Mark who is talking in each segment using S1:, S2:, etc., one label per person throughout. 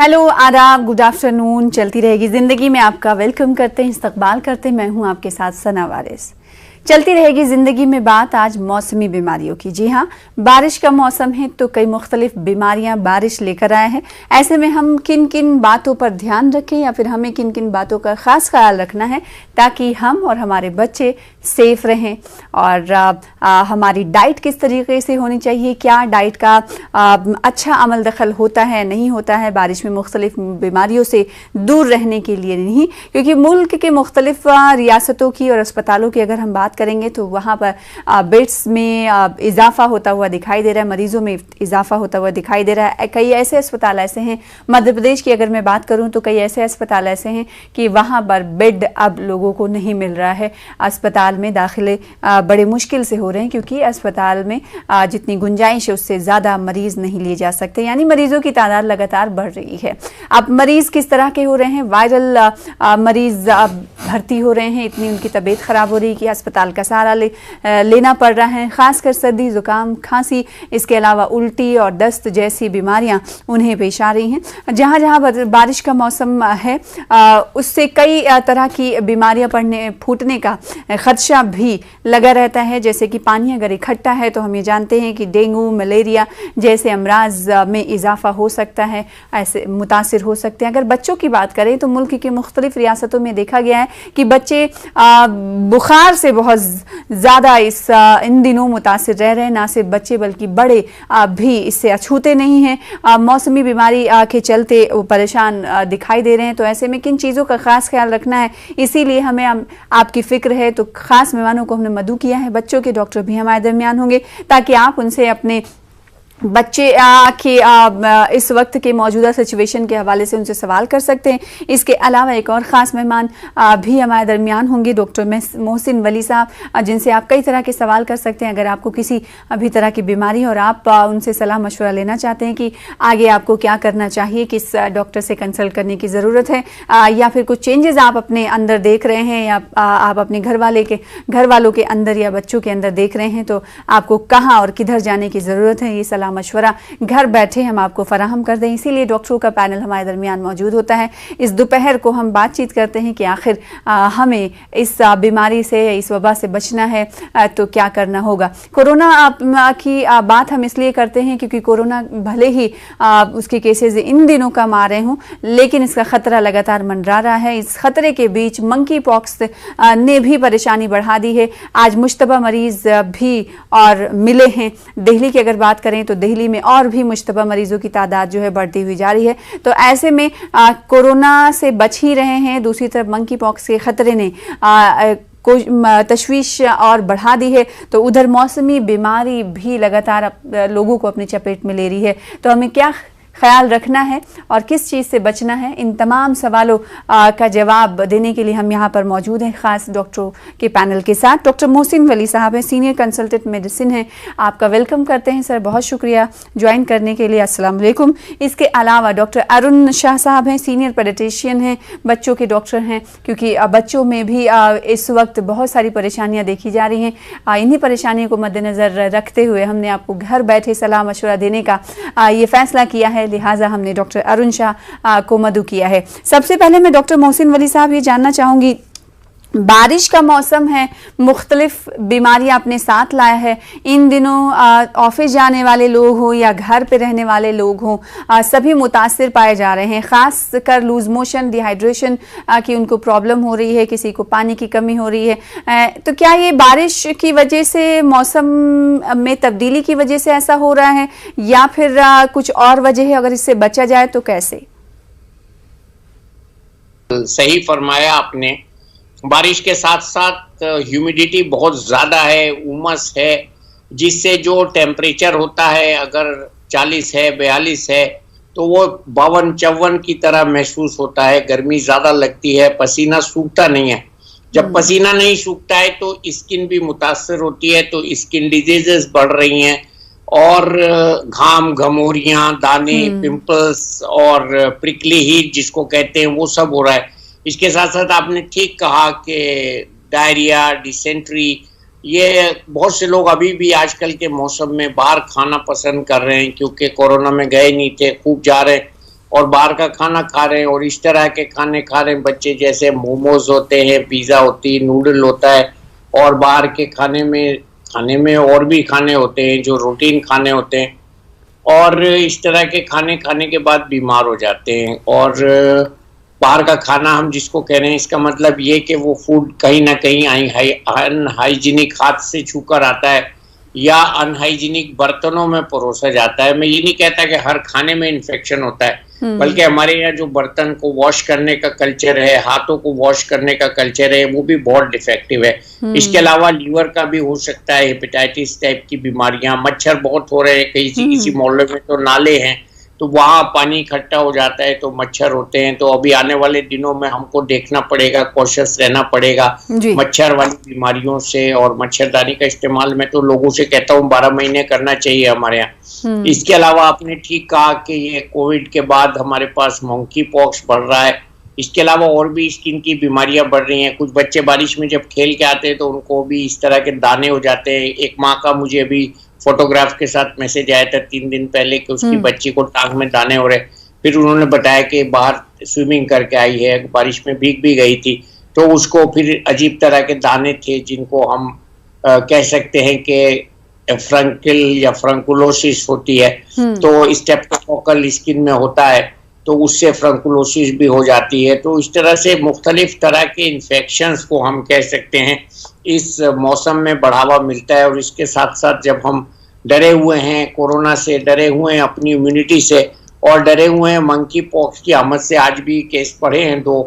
S1: Hello, आदाब, good afternoon. चलती रहेगी ज़िंदगी में आपका वेलकम करते हैं, इस्तकबाल करते हैं। मैं हूं आपके साथ सना वारिस। चलती रहेगी ज़िंदगी में बात आज मौसमी बीमारियों की। जी हाँ, बारिश का मौसम है तो कई मुख्तलिफ बीमारियां बारिश लेकर आए हैं। ऐसे में हम किन किन बातों पर ध्यान रखें या फिर हमें किन किन बातों का ख़ास ख्याल रखना है ताकि हम और हमारे बच्चे सेफ रहें। और हमारी डाइट किस तरीके से होनी चाहिए, क्या डाइट का अच्छा अमल दखल होता है नहीं होता है बारिश में मुख्तलिफ बीमारियों से दूर रहने के लिए नहीं, क्योंकि मुल्क के मुख्तलिफ रियासतों की और अस्पतालों की अगर हम बात करेंगे तो वहाँ पर बेड्स में इजाफा होता हुआ दिखाई दे रहा है, मरीजों में इजाफा होता हुआ दिखाई दे रहा है। कई ऐसे अस्पताल ऐसे हैं, मध्य प्रदेश की अगर मैं बात करूँ तो कई ऐसे अस्पताल ऐसे हैं कि वहाँ पर बेड अब लोगों को नहीं मिल रहा है। अस्पताल में दाखिले बड़े मुश्किल से हो रहे हैं क्योंकि अस्पताल में जितनी गुंजाइश है उससे ज़्यादा मरीज़ नहीं लिए जा सकते, यानी मरीजों की तादाद लगातार बढ़ रही है। अब मरीज़ किस तरह के हो रहे हैं, वायरल मरीज़ भर्ती हो रहे हैं, इतनी उनकी तबीयत ख़राब हो रही है कि अस्पताल का सहारा लेना पड़ रहा है। ख़ासकर सर्दी, ज़ुकाम, खांसी, इसके अलावा उल्टी और दस्त जैसी बीमारियां उन्हें पेश आ रही हैं। जहाँ जहाँ बारिश का मौसम है उससे कई तरह की बीमारियां फूटने का खदशा भी लगा रहता है। जैसे कि पानी अगर इकट्ठा है तो हम ये जानते हैं कि डेंगू, मलेरिया जैसे अमराज में इजाफा हो सकता है, ऐसे मुतासिर हो सकते हैं। अगर बच्चों की बात करें तो मुल्क की मुख्तलिफ रियासतों में देखा गया है कि बच्चे बुखार से बहुत ज़्यादा इन दिनों मुतासिर रह रहे हैं। ना सिर्फ बच्चे बल्कि बड़े भी इससे अछूते नहीं हैं। मौसमी बीमारी के चलते वो परेशान दिखाई दे रहे हैं। तो ऐसे में किन चीज़ों का ख़ास ख्याल रखना है, इसीलिए हमें आपकी फ़िक्र है तो ख़ास मेहमानों को हमने मदऊ किया है। बच्चों के डॉक्टर भी हमारे दरमियान होंगे ताकि आप उनसे अपने बच्चे के इस वक्त के मौजूदा सिचुएशन के हवाले से उनसे सवाल कर सकते हैं। इसके अलावा एक और ख़ास मेहमान भी हमारे दरमियान होंगे, डॉक्टर मोहसिन वली साहब, जिनसे आप कई तरह के सवाल कर सकते हैं। अगर आपको किसी भी तरह की बीमारी और आप उनसे सलाह मशवरा लेना चाहते हैं कि आगे आपको क्या करना चाहिए, किस डॉक्टर से कंसल्ट करने की ज़रूरत है, या फिर कुछ चेंजेस आप अपने अंदर देख रहे हैं या आप अपने घर वालों के अंदर या बच्चों के अंदर देख रहे हैं, तो आपको कहाँ और किधर जाने की ज़रूरत है, ये सलाह मशवरा घर बैठे हम आपको फराहम कर दें। इसीलिए डॉक्टरों का पैनल हमारे दरमियान मौजूद होता है। इस दोपहर को हम बातचीत करते हैं कि आखिर हमें इस बीमारी से, इस वबा से बचना है तो क्या करना होगा। कोरोना की बात हम इसलिए करते हैं क्योंकि कोरोना भले ही उसके केसेस इन दिनों कम आ रहे हों, लेकिन इसका ख़तरा लगातार मंडरा रहा है। इस ख़तरे के बीच मंकी पॉक्स ने भी परेशानी बढ़ा दी है। आज मुश्तबा मरीज़ भी और मिले हैं। दिल्ली की अगर बात करें तो दिल्ली में और भी मुश्तबा मरीजों की तादाद जो है बढ़ती हुई जा रही है। तो ऐसे में कोरोना से बच ही रहे हैं, दूसरी तरफ मंकी पॉक्स के खतरे ने तशवीश और बढ़ा दी है। तो उधर मौसमी बीमारी भी लगातार लोगों को अपनी चपेट में ले रही है। तो हमें क्या ख्याल रखना है और किस चीज़ से बचना है, इन तमाम सवालों का जवाब देने के लिए हम यहाँ पर मौजूद हैं ख़ास डॉक्टरों के पैनल के साथ। डॉक्टर मोहसिन वली साहब हैं, सीनियर कंसल्टेंट मेडिसिन हैं। आपका वेलकम करते हैं सर, बहुत शुक्रिया ज्वाइन करने के लिए। अस्सलाम वालेकुम। इसके अलावा डॉक्टर अरुण शाह साहब हैं, सीनियर पेडिट्रिशियन हैं, बच्चों के डॉक्टर हैं, क्योंकि बच्चों में भी इस वक्त बहुत सारी परेशानियाँ देखी जा रही हैं। इन्हीं परेशानियों को मद्देनज़र रखते हुए हमने आपको घर बैठे सलाह मशवरा देने का ये फ़ैसला किया है, लिहाजा हमने डॉक्टर अरुण शाह को मदऊ किया है। सबसे पहले मैं डॉक्टर मोहसिन वली साहब ये जानना चाहूँगी, बारिश का मौसम है, मुख्तलिफ बीमारियां अपने साथ लाया है। इन दिनों ऑफिस जाने वाले लोग हों या घर पे रहने वाले लोग हों, सभी मुतासिर पाए जा रहे हैं। ख़ास कर लूज मोशन, डिहाइड्रेशन की उनको प्रॉब्लम हो रही है, किसी को पानी की कमी हो रही है। तो क्या ये बारिश की वजह से, मौसम में तब्दीली की वजह से ऐसा हो रहा है या फिर कुछ और वजह है? अगर इससे बचा जाए तो कैसे?
S2: सही फरमाया आपने। बारिश के साथ साथ ह्यूमिडिटी बहुत ज़्यादा है, उमस है, जिससे जो टेम्परेचर होता है अगर 40 है, 42 है तो वो 52-54 की तरह महसूस होता है। गर्मी ज़्यादा लगती है, पसीना सूखता नहीं है। जब पसीना नहीं सूखता है तो स्किन भी मुतासर होती है, तो स्किन डिजीजेस बढ़ रही हैं और घाम, घमोरियाँ, दाने, पिंपल्स और प्रिकली हीट जिसको कहते हैं वो सब हो रहा है। इसके साथ साथ आपने ठीक कहा कि डायरिया, डिसेंट्री, ये बहुत से लोग अभी भी आजकल के मौसम में बाहर खाना पसंद कर रहे हैं क्योंकि कोरोना में गए नहीं थे, खूब जा रहे हैं। और बाहर का खाना खा रहे हैं और इस तरह के खाने खा रहे हैं बच्चे, जैसे मोमोज होते हैं, पिज्जा होती है, नूडल होता है, और बाहर के खाने में और भी खाने होते हैं जो रूटीन खाने होते हैं, और इस तरह के खाने खाने के बाद बीमार हो जाते हैं। और बाहर का खाना हम जिसको कह रहे हैं, इसका मतलब ये कि वो फूड कहीं ना कहीं अनहाइजीनिक हाथ से छूकर आता है या अनहाइजीनिक बर्तनों में परोसा जाता है। मैं ये नहीं कहता कि हर खाने में इन्फेक्शन होता है, बल्कि हमारे यहाँ जो बर्तन को वॉश करने का कल्चर है, हाथों को वॉश करने का कल्चर है, वो भी बहुत डिफेक्टिव है। इसके अलावा लीवर का भी हो सकता है, हेपेटाइटिस टाइप की बीमारियां, मच्छर बहुत हो रहे हैं, किसी मोहल्ले में तो नाले हैं तो वहां पानी इकट्ठा हो जाता है तो मच्छर होते हैं। तो अभी आने वाले दिनों में हमको देखना पड़ेगा, कॉशियस रहना पड़ेगा मच्छर वाली बीमारियों से, और मच्छरदानी का इस्तेमाल मैं तो लोगों से कहता हूँ 12 महीने करना चाहिए हमारे यहाँ। इसके अलावा आपने ठीक कहा कि ये कोविड के बाद हमारे पास मंकी पॉक्स बढ़ रहा है। इसके अलावा और भी स्किन की बीमारियां बढ़ रही हैं। कुछ बच्चे बारिश में जब खेल के आते हैं तो उनको भी इस तरह के दाने हो जाते हैं। एक माँ का मुझे अभी फोटोग्राफ के साथ मैसेज आया था 3 दिन पहले कि उसकी बच्ची को टांग में दाने हो रहे। फिर उन्होंने बताया कि बाहर स्विमिंग करके आई है, बारिश में भीग भी गई थी, तो उसको फिर अजीब तरह के दाने थे जिनको हम कह सकते हैं कि फ्रंकिल या फ्रंकुलोसिस होती है। तो स्टेप्टोकोकल स्किन में होता है तो उससे फ्रंकुलोसिस भी हो जाती है। तो इस तरह से मुख्तलिफ तरह के इन्फेक्शंस को हम कह सकते हैं इस मौसम में बढ़ावा मिलता है। और इसके साथ साथ जब हम डरे हुए हैं कोरोना से, डरे हुए हैं अपनी इम्यूनिटी से, और डरे हुए हैं मंकी पॉक्स की आमद से, आज भी केस पढ़े हैं 2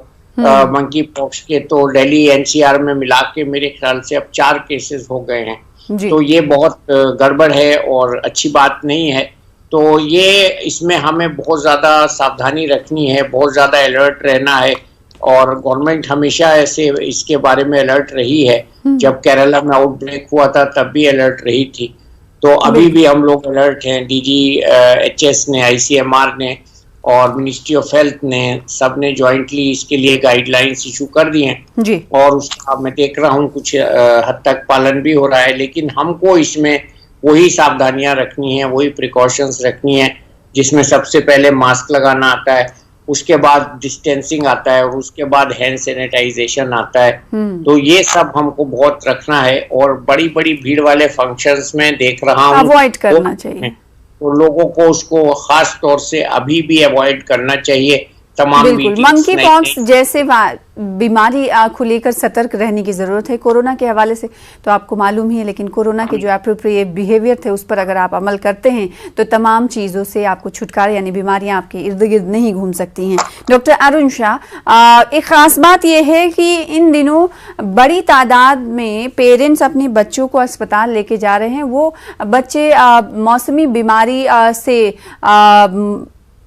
S2: मंकी पॉक्स के, तो दिल्ली एनसीआर में मिला के मेरे ख्याल से अब 4 केसेस हो गए हैं। तो ये बहुत गड़बड़ है और अच्छी बात नहीं है। तो ये इसमें हमें बहुत ज़्यादा सावधानी रखनी है, बहुत ज़्यादा अलर्ट रहना है, और गवर्नमेंट हमेशा ऐसे इसके बारे में अलर्ट रही है। जब केरला में आउटब्रेक हुआ था तब भी अलर्ट रही थी, तो अभी भी हम लोग अलर्ट हैं। DGHS ने, ICMR ने और मिनिस्ट्री ऑफ हेल्थ ने, सब ने जॉइंटली इसके लिए गाइडलाइंस इशू कर दी हैं और उसका मैं देख रहा हूँ कुछ हद तक पालन भी हो रहा है। लेकिन हमको इसमें वही सावधानियां रखनी है, वही प्रिकॉशंस रखनी है, जिसमें सबसे पहले मास्क लगाना आता है, उसके बाद डिस्टेंसिंग आता है, और उसके बाद हैंड सैनिटाइजेशन आता है। तो ये सब हमको बहुत रखना है। और बड़ी बड़ी भीड़ वाले फंक्शंस में देख रहा हूँ
S1: अवॉइड करना चाहिए,
S2: तो लोगों को उसको खास तौर से अभी भी अवॉइड करना चाहिए। तमाम
S1: मंकी पॉक्स जैसे बीमारी को लेकर सतर्क रहने की जरूरत है। कोरोना के हवाले से तो आपको मालूम ही है, लेकिन कोरोना के जो एप्रोप्रिएट बिहेवियर थे उस पर अगर आप अमल करते हैं तो तमाम चीज़ों से आपको छुटकारा, यानी बीमारियां आपके इर्द गिर्द नहीं घूम सकती हैं। डॉक्टर अरुण शाह, एक ख़ास बात यह है कि इन दिनों बड़ी तादाद में पेरेंट्स अपने बच्चों को अस्पताल लेके जा रहे हैं। वो बच्चे मौसमी बीमारी से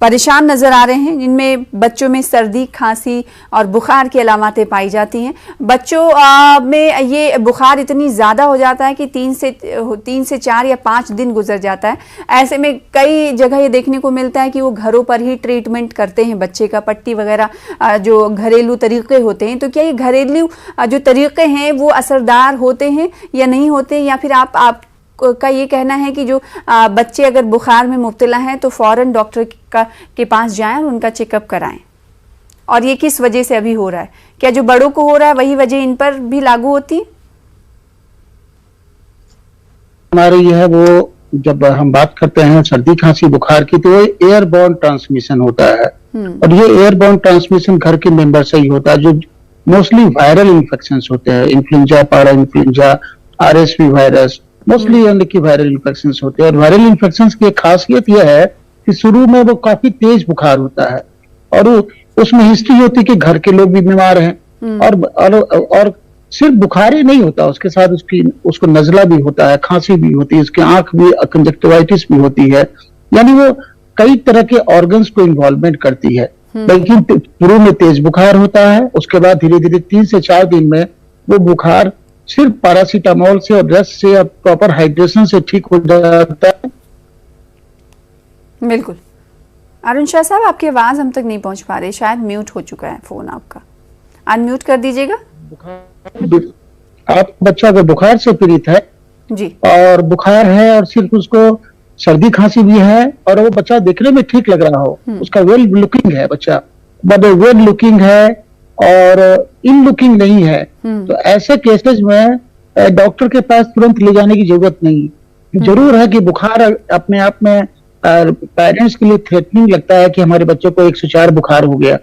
S1: परेशान नजर आ रहे हैं, जिनमें बच्चों में सर्दी, खांसी और बुखार की अलामतें पाई जाती हैं। बच्चों में ये बुखार इतनी ज़्यादा हो जाता है कि 3 से 4 या 5 दिन गुजर जाता है। ऐसे में कई जगह ये देखने को मिलता है कि वो घरों पर ही ट्रीटमेंट करते हैं बच्चे का, पट्टी वगैरह जो घरेलू तरीक़े होते हैं। तो क्या ये घरेलू जो तरीक़े हैं वो असरदार होते हैं या नहीं होते, या फिर आप का ये कहना है कि जो बच्चे अगर बुखार में मुब्तला हैं तो फौरन डॉक्टर के पास जाएं और उनका चेकअप कराएं? और ये किस वजह से अभी हो रहा है? क्या जो बड़ों को हो रहा है वही वजह इन पर भी लागू होती है?
S3: हमारे ये है वो, जब हम बात करते हैं सर्दी खांसी बुखार की, तो वो एयरबॉर्न ट्रांसमिशन होता है। और ये एयरबॉर्न ट्रांसमिशन घर के मेंबर से ही होता है, जो मोस्टली वायरल इन्फेक्शंस होते हैं। इन्फ्लुएंजा, पारा इन्फ्लुएंजा, RSV वायरस, मोस्टली यानी कि वायरल इन्फेक्शंस होते हैं। और वायरल इन्फेक्शंस की खासियत यह है कि शुरू में वो काफी तेज बुखार होता है, और उसमें हिस्ट्री होती है कि घर के लोग भी बीमार हैं, और सिर्फ बुखार ही नहीं होता, उसके साथ उसको नजला भी होता है, खांसी भी होती है, उसकी आंख भी, कंजक्टिवाइटिस भी होती है। यानी वो कई तरह के ऑर्गन्स को इन्वॉल्वमेंट करती है। लेकिन शुरू में तेज बुखार होता है, उसके बाद धीरे धीरे 3 से 4 दिन में वो बुखार सिर्फ पैरासीटामोल से और रेस्ट से और प्रॉपर हाइड्रेशन से ठीक हो जाता है।
S1: बिल्कुल। अरुण शाह साहब, आपकी आवाज हम तक नहीं पहुंच पा रही, शायद म्यूट हो चुका है फोन आपका, अनम्यूट कर दीजिएगा।
S3: आप बच्चा को बुखार से पीड़ित है
S1: जी,
S3: और बुखार है और सिर्फ उसको सर्दी खांसी भी है और वो बच्चा देखने में ठीक लग रहा हो, उसका वेल लुकिंग है बच्चा, बट वेल लुकिंग है और इन लुकिंग नहीं है, तो ऐसे केसेस में डॉक्टर के पास तुरंत ले जाने की जरूरत नहीं। जरूर है कि बुखार अपने आप में पेरेंट्स के लिए थ्रेटनिंग लगता है कि हमारे बच्चों को 104 बुखार हो गया।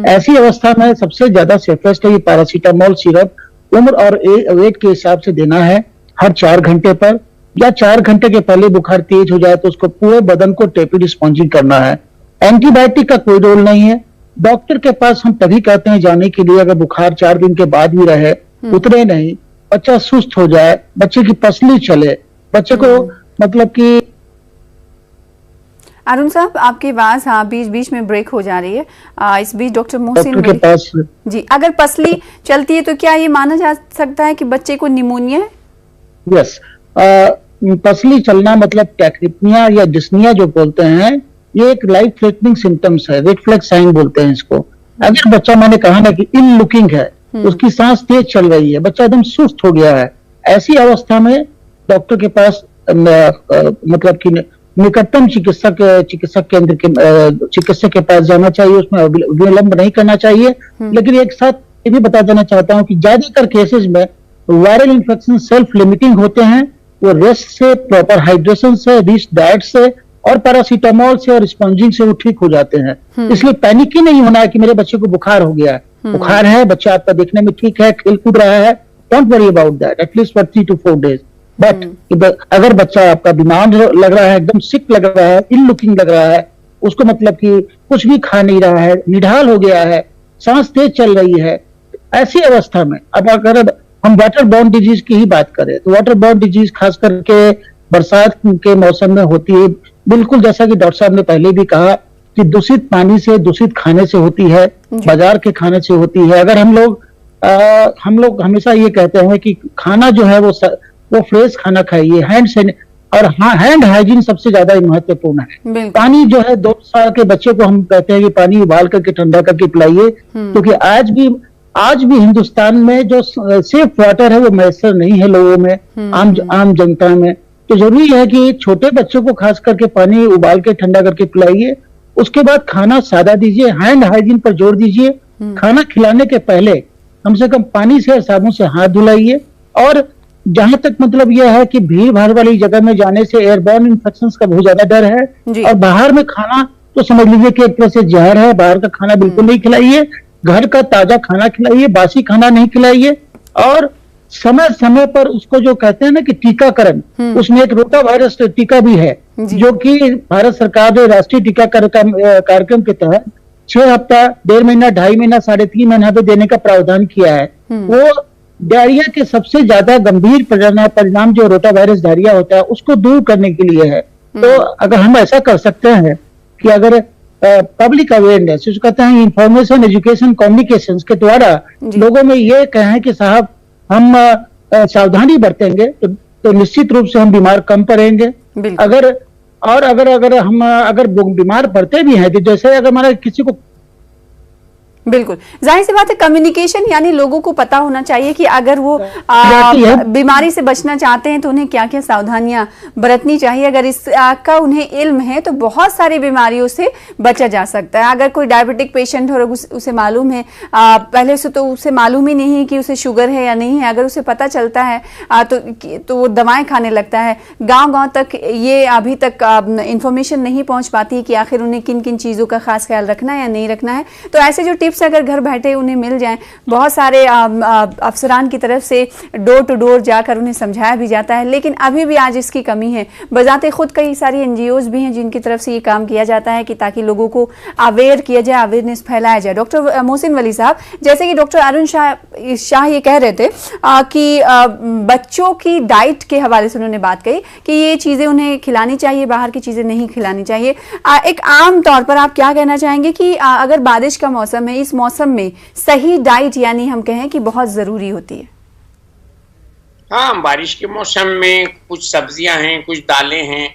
S3: ऐसी अवस्था में सबसे ज्यादा सेफेस्ट है ये पैरासीटामोल सिरप, उम्र और वेट के हिसाब से देना है हर 4 घंटे पर, या 4 घंटे के पहले बुखार तेज हो जाए तो उसको पूरे बदन को टेपिड स्पॉन्जिंग करना है। एंटीबायोटिक का कोई रोल नहीं है। डॉक्टर के पास हम तभी कहते हैं जाने के लिए अगर बुखार 4 दिन के बाद भी रहे, उतरे नहीं, बच्चा सुस्त हो जाए, बच्चे की पसली चले, बच्चे को मतलब कि।
S1: अरुण साहब आपकी आवाज बीच बीच में ब्रेक हो जा रही है। इस बीच डॉक्टर मोहसिन
S3: के पास
S1: जी, अगर पसली चलती है तो क्या ये माना जा सकता है कि बच्चे को निमोनिया है?
S3: यस, पसली चलना मतलब टैक्रिपनिया या डिस्निया जो बोलते हैं, ये एक लाइफ थ्रेटनिंग सिम्टम्स है, रेड फ्लैग साइन बोलते हैं इसको। अगर बच्चा, मैंने कहा ना कि इन लुकिंग है, उसकी सांस तेज चल रही है, बच्चा एकदम सुस्त हो गया है, ऐसी अवस्था में डॉक्टर के पास मतलब कि निकटतम चिकित्सक केंद्र के चिकित्सक के पास जाना चाहिए, उसमें विलंब नहीं करना चाहिए। लेकिन एक साथ ये भी बता देना चाहता हूँ कि ज्यादातर केसेस में वायरल इन्फेक्शन सेल्फ लिमिटिंग होते हैं, वो रेस्ट से, प्रॉपर हाइड्रेशन से, रिच डाइट से और पैरासीटामोल से और स्पॉन्जिंग से वो ठीक हो जाते हैं। इसलिए पैनिक ही नहीं होना है कि मेरे बच्चे को बुखार हो गया है। बुखार है, बच्चा आपका देखने में ठीक है, खेल कूद रहा है, don't worry about that, at least for 3 to 4 days। But अगर बच्चा आपका बीमार लग रहा है, एकदम सिक लग रहा है, इन लुकिंग लग रहा है, उसको मतलब कि कुछ भी खा नहीं रहा है, निढाल हो गया है, सांस तेज चल रही है, ऐसी अवस्था में अब अगर हम वाटर बॉर्न डिजीज की ही बात करें तो वाटर बॉर्न डिजीज खास करके बरसात के मौसम में होती है। बिल्कुल जैसा कि डॉक्टर साहब ने पहले भी कहा कि दूषित पानी से, दूषित खाने से होती है, बाजार के खाने से होती है। अगर हम लोग हमेशा ये कहते हैं कि खाना जो है वो फ्रेश खाना खाइए, हैंड हाइजीन सबसे ज्यादा महत्वपूर्ण है। पानी जो है 2 साल के बच्चे को हम कहते हैं कि पानी उबाल करके ठंडा करके पिलाइए, क्योंकि आज भी हिंदुस्तान में जो सेफ वाटर है वो मैसर नहीं है लोगों में, आम जनता में। तो जरूरी है कि छोटे बच्चों को खास करके पानी उबाल के ठंडा करके पिलाइए, उसके बाद खाना सादा दीजिए, हैंड हाइजीन पर जोर दीजिए। खाना खिलाने के पहले कम से कम पानी से और साबुन से हाथ धुलाइए। और जहां तक मतलब यह है कि भीड़ भाड़ वाली जगह में जाने से एयरबॉर्न इन्फेक्शंस का बहुत ज्यादा डर है। और बाहर में खाना तो समझ लीजिए कि एक तरह से जहर है, बाहर का खाना बिल्कुल नहीं खिलाइए, घर का ताजा खाना खिलाइए, बासी खाना नहीं खिलाइए। और समय समय पर उसको जो कहते हैं ना कि टीकाकरण, उसमें एक रोटा वायरस टीका भी है जो कि भारत सरकार ने राष्ट्रीय टीकाकरण कार्यक्रम के तहत 6 हफ्ता, 1.5 महीना, 2.5 महीना, 3.5 महीना पे देने का प्रावधान किया है। वो डायरिया के सबसे ज्यादा गंभीर परिणाम जो रोटा वायरस डायरिया होता है उसको दूर करने के लिए है। तो अगर हम ऐसा कर सकते हैं कि अगर पब्लिक अवेयरनेस, जो कहते हैं इंफॉर्मेशन, एजुकेशन, कम्युनिकेशन के द्वारा लोगों में ये कहें कि साहब हम सावधानी बरतेंगे तो निश्चित रूप से हम बीमार कम पड़ेंगे। अगर बीमार पड़ते भी हैं तो जैसे अगर हमारा किसी को,
S1: बिल्कुल जाहिर सी बात है कम्युनिकेशन, यानी लोगों को पता होना चाहिए कि अगर वो बीमारी से बचना चाहते हैं तो उन्हें क्या क्या सावधानियां बरतनी चाहिए। अगर इसका उन्हें इल्म है तो बहुत सारी बीमारियों से बचा जा सकता है। अगर कोई डायबिटिक पेशेंट हो, उसे मालूम है पहले से, तो उसे मालूम ही नहीं है कि उसे शुगर है या नहीं है, अगर उसे पता चलता है तो वो दवाएं खाने लगता है। गाँव तक ये अभी तक इंफॉर्मेशन नहीं पहुंच पाती कि आखिर उन्हें किन किन चीज़ों का खास ख्याल रखना है या नहीं रखना है। तो ऐसे जो टिप्स अगर घर बैठे उन्हें मिल जाएं, बहुत सारे अफसरान की तरफ से डोर टू डोर जाकर उन्हें समझाया भी जाता है, लेकिन अभी भी आज इसकी कमी है। बजाते खुद कई सारी NGOs भी हैं जिनकी तरफ से ये काम किया जाता है कि ताकि लोगों को अवेयर किया जाए, अवेयरनेस फैलाया जाए। डॉक्टर मोहसिन वली साहब, जैसे कि डॉक्टर अरुण शाह ये कह रहे थे कि बच्चों की डाइट के हवाले से उन्होंने बात कही कि ये चीज़ें उन्हें खिलानी चाहिए, बाहर की चीज़ें नहीं खिलानी चाहिए। एक आम तौर पर आप क्या कहना चाहेंगे कि अगर बारिश का मौसम है, इस मौसम में सही डाइट यानी हम कहें कि बहुत जरूरी होती है?
S2: हाँ, बारिश के मौसम में कुछ सब्जियां हैं, कुछ दालें हैं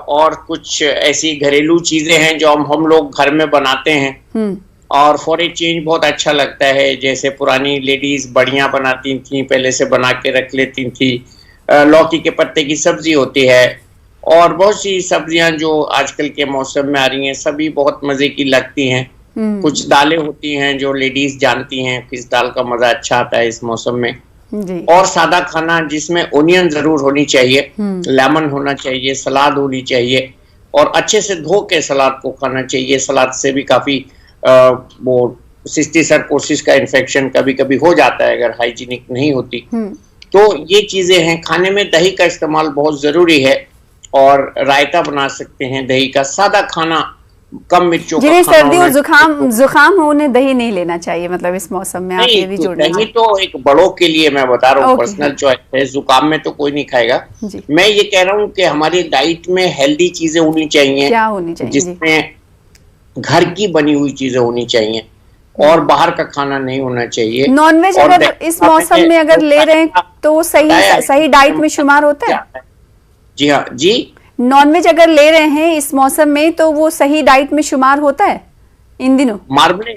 S2: और कुछ ऐसी घरेलू चीजें हैं जो हम लोग घर में बनाते हैं और फॉर ए चेंज बहुत अच्छा लगता है। जैसे पुरानी लेडीज बढ़िया बनाती थी, पहले से बना के रख लेती थी। लौकी के पत्ते की सब्जी होती है और बहुत सी सब्जियां जो आजकल के मौसम में आ रही हैं सभी बहुत मजे की लगती हैं। कुछ दालें होती हैं जो लेडीज जानती हैं, किस दाल का मजा अच्छा आता है इस मौसम में।
S1: जी।
S2: और सादा खाना जिसमें ओनियन जरूर होनी चाहिए, लेमन होना चाहिए, सलाद होनी चाहिए और अच्छे से धो के सलाद को खाना चाहिए। सलाद से भी काफी वो सिस्टिक कोसिस का इन्फेक्शन कभी कभी हो जाता है अगर हाइजीनिक नहीं होती। तो ये चीजें हैं। खाने में दही का इस्तेमाल बहुत जरूरी है और रायता बना सकते हैं दही का। सादा खाना, कम मिर्चों का
S1: जिन्हें
S2: खाना
S1: सर्दी और
S2: होना
S1: जुकाम हो उन्हें दही नहीं लेना चाहिए, मतलब इस मौसम में आप ये भी जोड़ना
S2: दही तो एक बड़ों के लिए मैं बता रहा हूँ,
S1: ओके।
S2: पर्सनल चॉइस है। जुकाम में तो कोई नहीं खाएगा।
S1: जी।
S2: मैं ये कह रहा हूँ कि हमारी डाइट में हेल्दी चीजें होनी चाहिए,
S1: क्या होनी चाहिए? जी।
S2: जिसमें घर की बनी हुई चीजें होनी चाहिए और बाहर का खाना नहीं होना चाहिए।
S1: नॉनवेज
S2: और
S1: अगर इस मौसम में अगर ले रहे हैं तो वो सही डाइट में शुमार होता है?
S2: जी हाँ जी।
S1: नॉनवेज अगर ले रहे हैं इस मौसम में तो वो सही डाइट में शुमार होता है इन दिनों?
S2: मार्बल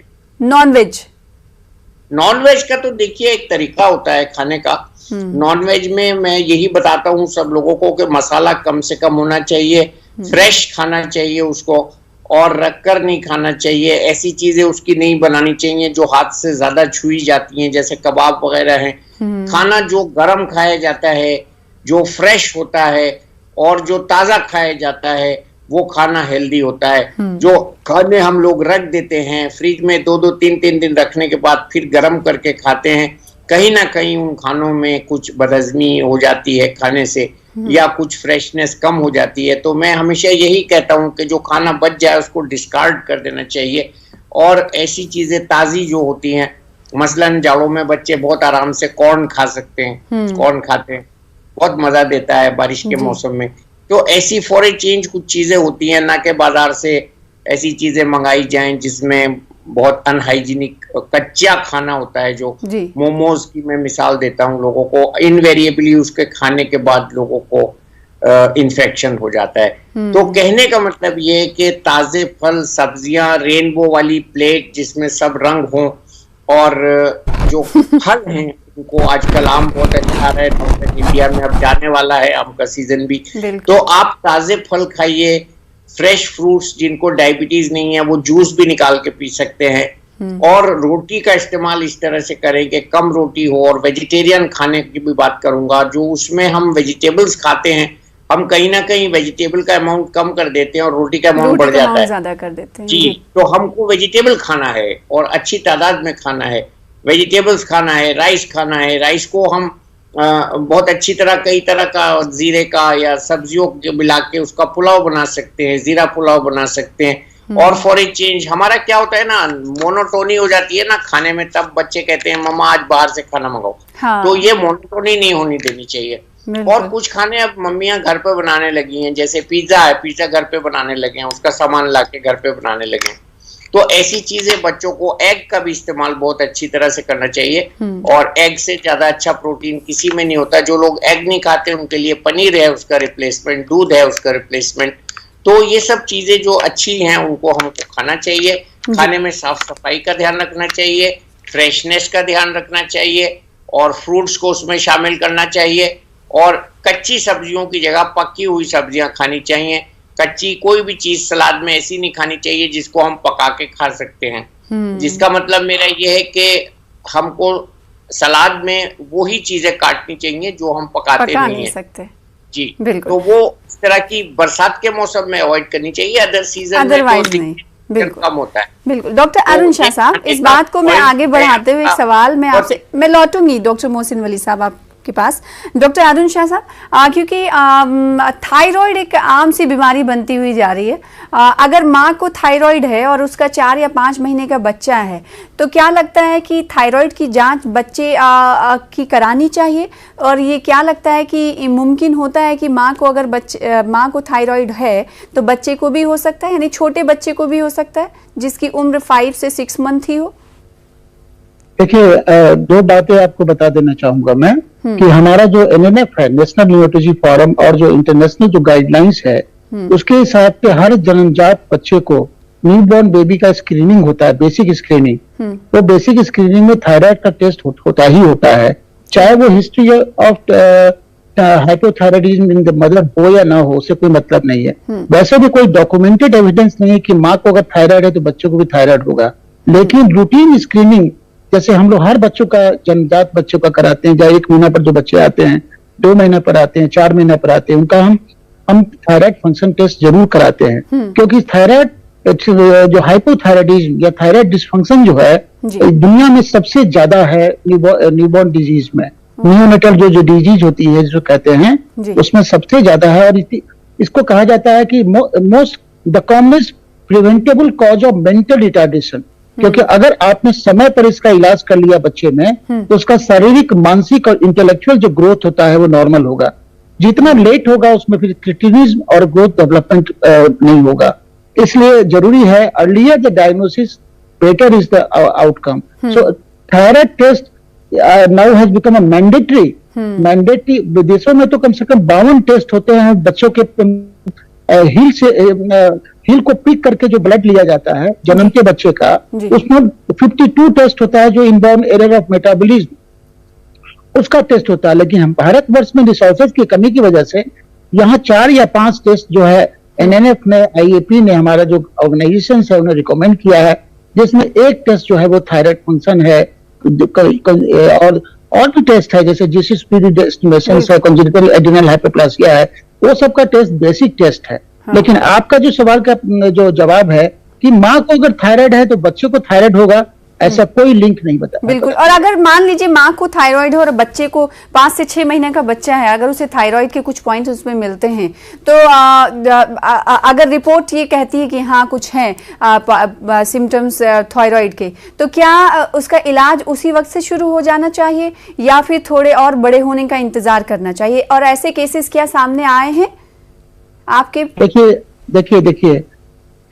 S1: नॉनवेज
S2: का तो देखिए एक तरीका होता है खाने का। नॉनवेज में मैं यही बताता हूँ सब लोगों को कि मसाला कम से कम होना चाहिए, फ्रेश खाना चाहिए उसको और रखकर नहीं खाना चाहिए। ऐसी चीजें उसकी नहीं बनानी चाहिए जो हाथ से ज्यादा छुई जाती हैं, जैसे कबाब वगैरह हैं। खाना जो गरम खाया जाता है, जो फ्रेश होता है और जो ताजा खाया जाता है वो खाना हेल्दी होता है। जो खाने हम लोग रख देते हैं फ्रिज में 2-2, 3-3 दिन रखने के बाद फिर गर्म करके खाते हैं, कहीं ना कहीं उन खानों में कुछ बदहजमी हो जाती है खाने से या कुछ फ्रेशनेस कम हो जाती है। तो मैं हमेशा यही कहता हूं कि जो खाना बच जाए उसको डिस्कार्ड कर देना चाहिए और ऐसी चीजें ताजी जो होती हैं, मसलन जाड़ों में बच्चे बहुत आराम से कॉर्न खा सकते हैं, कॉर्न खाते हैं, बहुत मजा देता है बारिश के मौसम में। तो ऐसी फॉर ए चेंज कुछ चीजें होती हैं, ना कि बाजार से ऐसी चीजें मंगाई जाएं जिसमें बहुत अनहाइजीनिक कच्चा खाना होता है। जो मोमोज की मैं मिसाल देता हूं लोगों को, इनवेरिएबली उसके खाने के बाद लोगों को इन्फेक्शन हो जाता है। तो कहने का मतलब ये है कि ताजे फल, सब्जियां, रेनबो वाली प्लेट जिसमें सब रंग हों और जो फल हैं उनको, आजकल आम बहुत अच्छा आ रहा है, इंडिया में अब जाने वाला है आम का सीजन भी। तो आप ताजे फल खाइए, फ्रेश फ्रूट्स, जिनको डायबिटीज नहीं है वो जूस भी निकाल के पी सकते हैं। और रोटी का इस्तेमाल इस तरह से करें कि कम रोटी हो। और वेजिटेरियन खाने की भी बात करूंगा, जो उसमें हम वेजिटेबल्स खाते हैं, हम कहीं ना कहीं वेजिटेबल का अमाउंट कम कर देते हैं और रोटी का अमाउंट बढ़ जाता है,
S1: ज्यादा कर देते हैं।
S2: जी। तो हमको वेजिटेबल खाना है और अच्छी तादाद में खाना है, वेजिटेबल्स खाना है, राइस खाना है। राइस को हम बहुत अच्छी तरह, कई तरह का जीरे का या सब्जियों के मिला के उसका पुलाव बना सकते हैं, जीरा पुलाव बना सकते हैं। और फॉर ए चेंज हमारा क्या होता है ना, मोनोटोनी हो जाती है ना खाने में, तब बच्चे कहते हैं मम्मा आज बाहर से खाना मंगाओ। तो ये मोनोटोनी नहीं होनी देनी चाहिए। और कुछ खाने अब मम्मियां घर पे बनाने लगी हैं, जैसे पिज्जा है, पिज्जा घर पे बनाने लगे हैं, उसका सामान लाके घर पे बनाने लगे हैं। तो ऐसी चीजें, बच्चों को एग का भी इस्तेमाल बहुत अच्छी तरह से करना चाहिए और एग से ज्यादा अच्छा प्रोटीन किसी में नहीं होता। जो लोग एग नहीं खाते उनके लिए पनीर है उसका रिप्लेसमेंट, दूध है उसका रिप्लेसमेंट। तो ये सब चीजें जो अच्छी हैं उनको हमको खाना चाहिए। खाने में साफ सफाई का ध्यान रखना चाहिए, फ्रेशनेस का ध्यान रखना चाहिए और फ्रूट्स को उसमें शामिल करना चाहिए। और कच्ची सब्जियों की जगह पकी हुई सब्जियां खानी चाहिए। कच्ची कोई भी चीज सलाद में ऐसी नहीं खानी चाहिए जिसको हम पका के खा सकते हैं। जिसका मतलब मेरा ये है कि हमको सलाद में वही चीजें काटनी चाहिए जो हम पकाते नहीं सकते। जी, तो वो इस तरह की बरसात के मौसम में अवॉइड करनी चाहिए, अदर सीजन में तो कम होता है।
S1: बिल्कुल। डॉक्टर अरुण शाह साहब, इस बात को मैं आगे बढ़ाते हुए एक सवाल मैं आपसे, मैं लौटूंगी डॉक्टर मोहसिन वली साहब आपके पास। डॉक्टर अरुण शाह साहब, क्योंकि थायराइड एक आम सी बीमारी बनती हुई जा रही है। अगर माँ को थायराइड है और उसका 4 या 5 महीने का बच्चा है, तो क्या लगता है कि थायराइड की जांच बच्चे की करानी चाहिए? और ये क्या लगता है कि मुमकिन होता है कि माँ को, अगर माँ को थायराइड है तो बच्चे को भी हो सकता है, यानी छोटे बच्चे को भी हो सकता है जिसकी उम्र 5 से 6 मंथ ही हो?
S3: देखिए, 2 बातें आपको बता देना चाहूंगा मैं कि हमारा जो NNF है, नेशनल न्यूरोलॉजी फोरम, और जो इंटरनेशनल जो गाइडलाइंस है उसके हिसाब से हर जन्मजात बच्चे को न्यूबॉर्न बेबी का स्क्रीनिंग होता है, बेसिक स्क्रीनिंग। वो बेसिक स्क्रीनिंग में थायराइड का टेस्ट होता ही होता है, चाहे वो history of hypothyroidism in the mother हो या ना हो, उससे कोई मतलब नहीं है। वैसे भी कोई डॉक्यूमेंटेड एविडेंस नहीं है कि माँ को अगर थायराइड है तो बच्चों को भी थायराइड होगा। लेकिन रूटीन स्क्रीनिंग जैसे हम लोग हर बच्चों का, जन्मजात बच्चों का कराते हैं, या 1 महीना पर जो बच्चे आते हैं, 2 महीना पर आते हैं, 4 महीना पर आते हैं, उनका हम थायराइड फंक्शन टेस्ट जरूर कराते हैं। क्योंकि थायराइड जो हाइपोथायराइडिज्म या थायराइड डिसफंक्शन जो है दुनिया में सबसे ज्यादा है न्यूबॉर्न डिजीज में। न्यूनेटल जो डिजीज होती है जो कहते हैं, उसमें सबसे ज्यादा है। और इसको कहा जाता है कि most the commonest preventable cause of mental retardation. क्योंकि अगर आपने समय पर इसका इलाज कर लिया बच्चे में, तो उसका शारीरिक, मानसिक और इंटेलेक्चुअल जो ग्रोथ होता है वो नॉर्मल होगा। जितना लेट होगा उसमें फिर क्रिटिनिज्म और ग्रोथ डेवलपमेंट नहीं होगा। इसलिए जरूरी है earlier the diagnosis better is the outcome. So thyroid test now has become a mandatory. विदेशों में तो कम से कम 52 टेस्ट होते हैं बच्चों के हील को पिक करके जो ब्लड लिया जाता है जन्म के बच्चे का, उसमें 52 टेस्ट होता है जो इनबॉर्न एरर ऑफ मेटाबॉलिज्म उसका टेस्ट होता है। लेकिन हम भारतवर्ष में रिसोर्सेज की कमी की वजह से यहाँ 4 या 5 टेस्ट जो है एनएनएफ ने, आईएपी ने, हमारा जो ऑर्गेनाइजेशन है उन्हें रिकमेंड किया है, जिसमें एक टेस्ट जो है वो थायराइड फंक्शन है, और भी टेस्ट है जैसे जीसीएसपी एस्टिमेशन है, कंजेनिटल एड्रेनल हाइपोप्लासिया है, वो सब का टेस्ट बेसिक टेस्ट है। लेकिन आपका जो सवाल का जो जवाब है कि माँ को अगर थायराइड है तो बच्चे को थायराइड होगा, ऐसा कोई लिंक नहीं बता।
S1: बिल्कुल। और अगर मान लीजिए माँ को थायराइड है और बच्चे को 5 से 6 महीने का बच्चा है, अगर उसे थायराइड के कुछ पॉइंट्स उसमें मिलते हैं, तो अगर रिपोर्ट ये कहती है कि हाँ कुछ है सिम्टम्स थायराइड के, तो क्या उसका इलाज उसी वक्त से शुरू हो जाना चाहिए या फिर थोड़े और बड़े होने का इंतजार करना चाहिए? और ऐसे केसेस क्या सामने आए हैं आपके?
S3: देखिए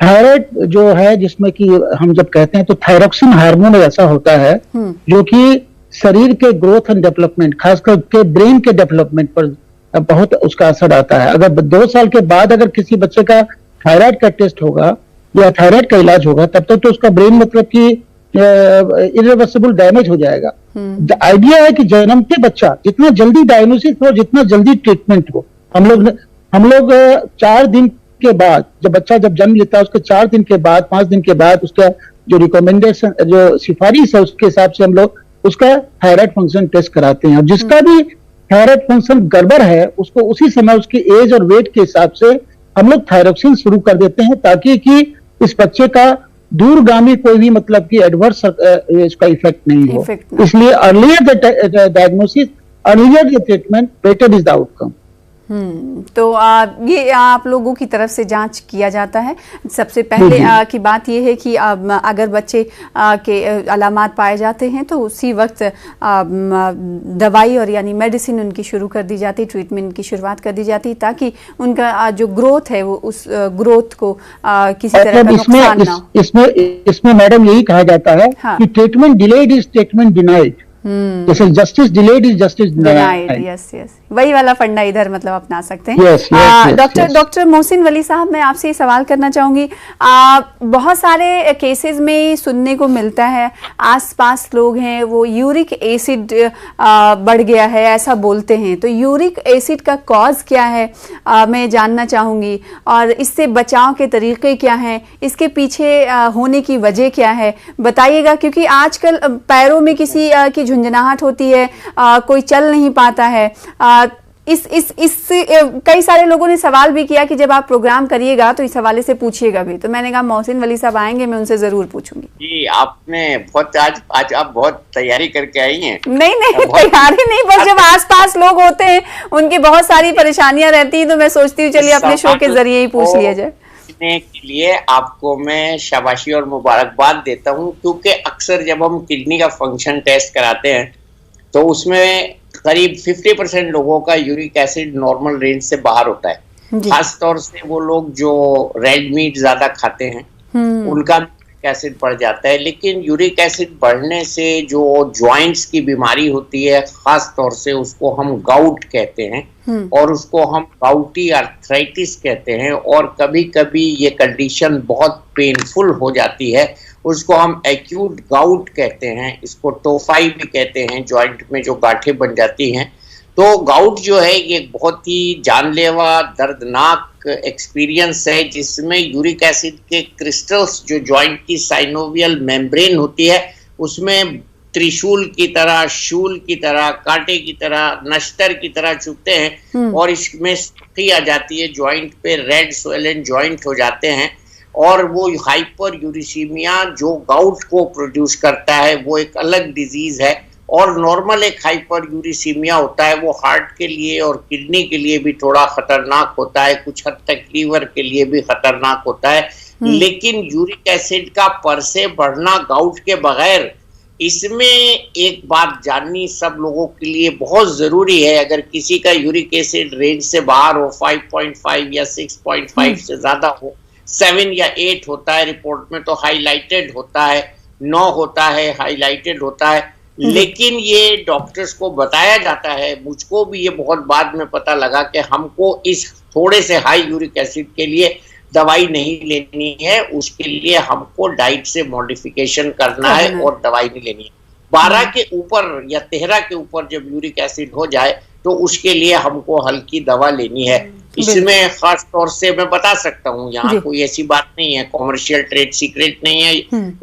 S3: थायराइड जो है, जिसमें कि हम जब कहते हैं तो थायरोक्सिन हार्मोन ऐसा होता है जो कि शरीर के ग्रोथ एंड डेवलपमेंट, खासकर के ब्रेन के डेवलपमेंट पर बहुत उसका असर आता है। अगर 2 साल के बाद अगर किसी बच्चे का थायराइड का टेस्ट होगा या थायराइड का इलाज होगा, तब तक तो उसका ब्रेन मतलब कि इरिवर्सिबल डैमेज हो जाएगा। आइडिया है कि जन्म के बच्चा जितना जल्दी डायग्नोसिस हो, जितना जल्दी ट्रीटमेंट हो। हम लोग 4 दिन के बाद, जब बच्चा जब जन्म लेता है उसके 4 दिन के बाद, 5 दिन के बाद उसका जो रिकमेंडेशन, जो सिफारिश है, उसके हिसाब से हम लोग उसका थायराइड फंक्शन टेस्ट कराते हैं। और जिसका भी थायराइड फंक्शन गड़बड़ है उसको उसी समय उसकी एज और वेट के हिसाब से हम लोग थायरोक्सिन शुरू कर देते हैं, ताकि कि इस बच्चे का दूरगामी कोई भी मतलब कि एडवर्स इसका इफेक्ट नहीं हो। इसलिए earlier the diagnosis, earlier the treatment, better is the outcome.
S1: तो ये आप लोगों की तरफ से जांच किया जाता है। सबसे पहले की बात ये है कि अगर बच्चे के अलामात पाए जाते हैं तो उसी वक्त दवाई और यानी मेडिसिन उनकी शुरू कर दी जाती, ट्रीटमेंट की शुरुआत कर दी जाती, ताकि उनका जो ग्रोथ है वो उस ग्रोथ को किसी तरह का नुकसान ना हो।
S3: इसमें मैडम यही कहा जाता है कि treatment delayed is treatment denied. जैसे justice delayed is justice denied.
S1: Yes, वही वाला फंडा इधर मतलब अपना सकते हैं। डॉक्टर मोहसिन वली साहब, मैं आपसे ये सवाल करना चाहूंगी, बहुत सारे केसेस में सुनने को मिलता है, आसपास लोग हैं वो यूरिक एसिड बढ़ गया है ऐसा बोलते हैं। तो यूरिक एसिड का कॉज क्या है मैं जानना चाहूंगी, और इससे बचाव के तरीके क्या हैं, इसके पीछे होने की वजह क्या है, बताइएगा। क्योंकि आजकल पैरों में किसी की झुंझुनाहट होती है, कोई चल नहीं पाता है। कई सारे लोगों ने सवाल भी किया कि जब आप प्रोग्राम करिएगा तो इस हवाले से पूछिएगा भी। तो मैंने कहा मोहसिन वली साहब आएंगे, मैं उनसे जरूर पूछूंगी।
S2: जी, आपने बहुत आज आप बहुत तैयारी करके आई हैं।
S1: नहीं तैयारी नहीं, बस जब आसपास लोग होते हैं उनकी बहुत सारी परेशानियां रहती हैं, तो मैं सोचती हूँ चलिए अपने शो के जरिए ही पूछ लिया जाए।
S2: के लिए आपको मैं शाबाशी और मुबारकबाद देता हूं, क्योंकि अक्सर जब हम किडनी का फंक्शन टेस्ट कराते हैं तो उसमें करीब 50% लोगों का यूरिक एसिड नॉर्मल रेंज से बाहर होता है। खास तौर से वो लोग जो रेड मीट ज्यादा खाते हैं उनका यूरिक एसिड बढ़ जाता है। लेकिन यूरिक एसिड बढ़ने से जो जॉइंट्स की बीमारी होती है, खास तौर से उसको हम गाउट कहते हैं और उसको हम गाउटी आर्थराइटिस कहते हैं, और कभी कभी ये कंडीशन बहुत पेनफुल हो जाती है, उसको हम एक्यूट गाउट कहते हैं। इसको टोफाई भी कहते हैं, जॉइंट में जो गांठें बन जाती हैं। तो गाउट जो है ये बहुत ही जानलेवा दर्दनाक एक्सपीरियंस है, जिसमें यूरिक एसिड के क्रिस्टल्स जो जॉइंट की साइनोवियल मेम्ब्रेन होती है उसमें त्रिशूल की तरह, शूल की तरह, कांटे की तरह, नश्तर की तरह चुभते हैं और इसमें सुखी आ जाती है जॉइंट पे, रेड स्वेलन जॉइंट हो जाते हैं। और वो हाइपर यूरिसीमिया जो गाउट को प्रोड्यूस करता है वो एक अलग डिजीज है। और नॉर्मल एक हाइपर यूरिसीमिया होता है वो हार्ट के लिए और किडनी के लिए भी थोड़ा खतरनाक होता है, कुछ हद तक लीवर के लिए भी खतरनाक होता है। लेकिन यूरिक एसिड का पर से बढ़ना गाउट के बगैर, इसमें एक बात जाननी सब लोगों के लिए बहुत जरूरी है। अगर किसी का यूरिक एसिड रेंज से बाहर हो, 5.5 या 6.5 से ज्यादा हो, 7 या 8 होता है रिपोर्ट में तो हाईलाइटेड होता है, 9 होता है हाईलाइटेड होता है। लेकिन ये डॉक्टर्स को बताया जाता है, मुझको भी ये बहुत बाद में पता लगा कि हमको इस थोड़े से हाई यूरिक एसिड के लिए दवाई नहीं लेनी है, उसके लिए हमको डाइट से मॉडिफिकेशन करना है और दवाई नहीं लेनी है। 12 के ऊपर या 13 के ऊपर जब यूरिक एसिड हो जाए तो उसके लिए हमको हल्की दवा लेनी है। इसमें खास तौर से मैं बता सकता हूँ, यहाँ कोई ऐसी बात नहीं है, कॉमर्शियल ट्रेड सीक्रेट नहीं है।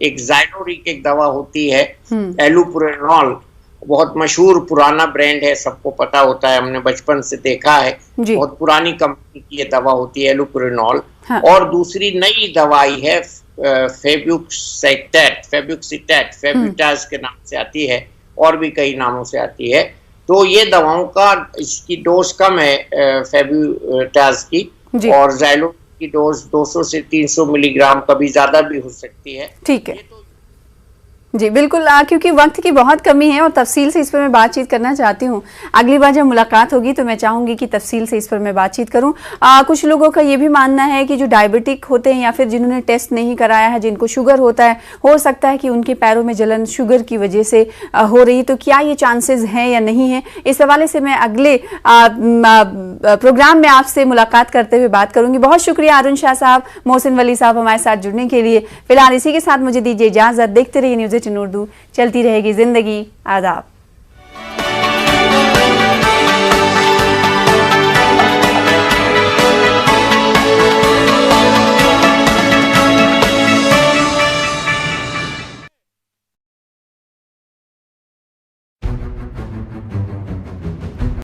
S2: एक ज़ाइलोरिक एक दवा होती है एलुपुरिनॉल, बहुत मशहूर पुराना ब्रांड है, सबको पता होता है, हमने बचपन से देखा है, बहुत पुरानी कंपनी की ये दवा होती है एलुपुरिनॉल। और दूसरी नई दवाई है फेब्यूक्सिटेट, फेब्यूटाज के नाम से आती है और भी कई नामों से आती है। तो ये दवाओं का इसकी डोज कम है फेब्यूटाज की, और ज़ाइलो की डोज 200 से 300 मिलीग्राम, कभी ज्यादा भी हो सकती है।
S1: ठीक है जी, बिल्कुल। क्योंकि वक्त की बहुत कमी है और तफसील से इस पर मैं बातचीत करना चाहती हूँ। अगली बार जब मुलाकात होगी तो मैं चाहूँगी कि तफसील से इस पर मैं बातचीत करूँ। कुछ लोगों का ये भी मानना है कि जो डायबिटिक होते हैं या फिर जिन्होंने टेस्ट नहीं कराया है, जिनको शुगर होता है, हो सकता है कि उनके पैरों में जलन शुगर की वजह से हो रही, तो क्या ये चांसेस हैं या नहीं है, इस हवाले से मैं अगले प्रोग्राम में आपसे मुलाकात करते हुए बात करूँगी। बहुत शुक्रिया अरुण शाह साहब, मोहसिन वली साहब हमारे साथ जुड़ने के लिए। फिलहाल इसी के साथ मुझे दीजिए इजाज़त। देखते रहिए न्यूज़ 18 उर्दू, चलती रहेगी जिंदगी। आदाब।